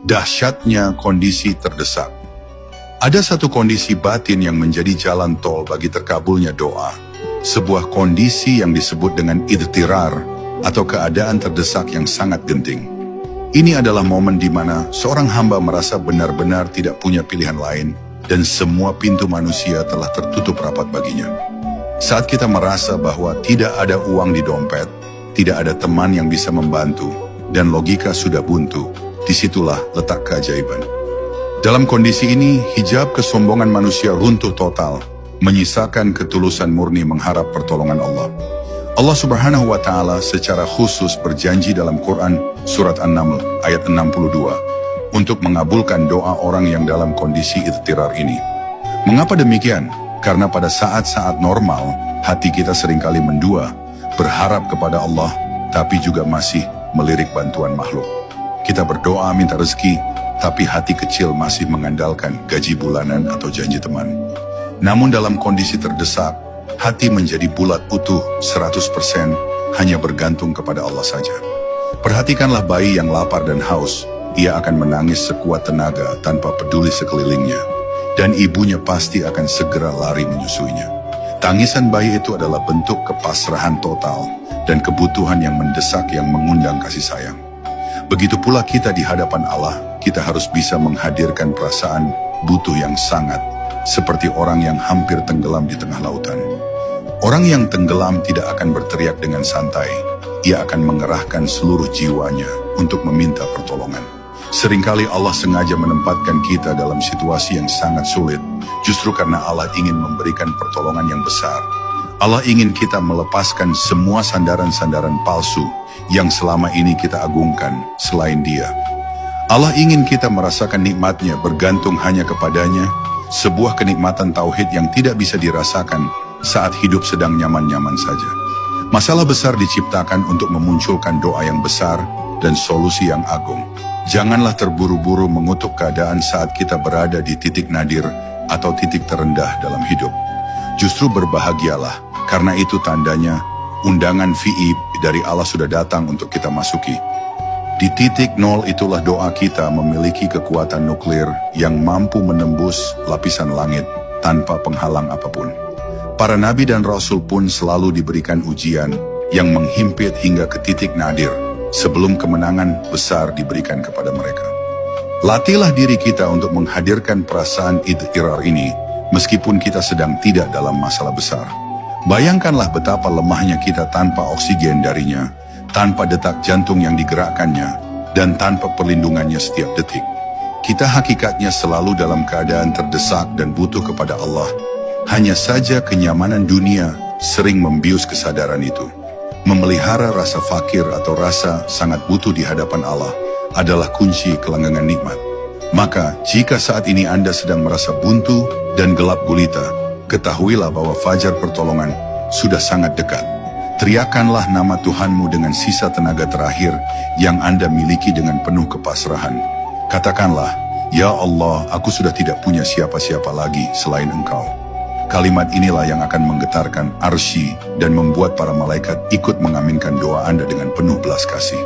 Dahsyatnya kondisi terdesak. Ada satu kondisi batin yang menjadi jalan tol bagi terkabulnya doa. Sebuah kondisi yang disebut dengan idtirar atau keadaan terdesak yang sangat genting. Ini adalah momen di mana seorang hamba merasa benar-benar tidak punya pilihan lain dan semua pintu manusia telah tertutup rapat baginya. Saat kita merasa bahwa tidak ada uang di dompet, tidak ada teman yang bisa membantu, dan logika sudah buntu, disitulah letak keajaiban. Dalam kondisi ini, hijab kesombongan manusia runtuh total, menyisakan ketulusan murni mengharap pertolongan Allah. Allah Subhanahu wa Ta'ala secara khusus berjanji dalam Quran Surat An-Naml ayat 62 untuk mengabulkan doa orang yang dalam kondisi idtirar ini. Mengapa demikian? Karena pada saat-saat normal, hati kita seringkali mendua, berharap kepada Allah, tapi juga masih melirik bantuan makhluk. Kita berdoa minta rezeki, tapi hati kecil masih mengandalkan gaji bulanan atau janji teman. Namun dalam kondisi terdesak, hati menjadi bulat utuh 100%, hanya bergantung kepada Allah saja. Perhatikanlah bayi yang lapar dan haus, ia akan menangis sekuat tenaga tanpa peduli sekelilingnya, dan ibunya pasti akan segera lari menyusuinya. Tangisan bayi itu adalah bentuk kepasrahan total dan kebutuhan yang mendesak yang mengundang kasih sayang. Begitu pula kita di hadapan Allah, kita harus bisa menghadirkan perasaan butuh yang sangat, seperti orang yang hampir tenggelam di tengah lautan. Orang yang tenggelam tidak akan berteriak dengan santai, ia akan mengerahkan seluruh jiwanya untuk meminta pertolongan. Seringkali Allah sengaja menempatkan kita dalam situasi yang sangat sulit, justru karena Allah ingin memberikan pertolongan yang besar. Allah ingin kita melepaskan semua sandaran-sandaran palsu yang selama ini kita agungkan selain Dia. Allah ingin kita merasakan nikmatnya bergantung hanya kepadanya, sebuah kenikmatan tauhid yang tidak bisa dirasakan saat hidup sedang nyaman-nyaman saja. Masalah besar diciptakan untuk memunculkan doa yang besar dan solusi yang agung. Janganlah terburu-buru mengutuk keadaan saat kita berada di titik nadir atau titik terendah dalam hidup. Justru berbahagialah, karena itu tandanya undangan VIP dari Allah sudah datang untuk kita masuki. Di titik nol itulah doa kita memiliki kekuatan nuklir yang mampu menembus lapisan langit tanpa penghalang apapun. Para nabi dan rasul pun selalu diberikan ujian yang menghimpit hingga ke titik nadir sebelum kemenangan besar diberikan kepada mereka. Latihlah diri kita untuk menghadirkan perasaan idtirar ini meskipun kita sedang tidak dalam masalah besar. Bayangkanlah betapa lemahnya kita tanpa oksigen darinya, tanpa detak jantung yang digerakkannya, dan tanpa perlindungannya setiap detik. Kita hakikatnya selalu dalam keadaan terdesak dan butuh kepada Allah. Hanya saja kenyamanan dunia sering membius kesadaran itu. Memelihara rasa fakir atau rasa sangat butuh di hadapan Allah adalah kunci kelanggengan nikmat. Maka, jika saat ini Anda sedang merasa buntu dan gelap gulita, ketahuilah bahwa fajar pertolongan sudah sangat dekat. Teriakanlah nama Tuhanmu dengan sisa tenaga terakhir yang Anda miliki dengan penuh kepasrahan. Katakanlah, "Ya Allah, aku sudah tidak punya siapa-siapa lagi selain Engkau." Kalimat inilah yang akan menggetarkan arsy dan membuat para malaikat ikut mengaminkan doa Anda dengan penuh belas kasih.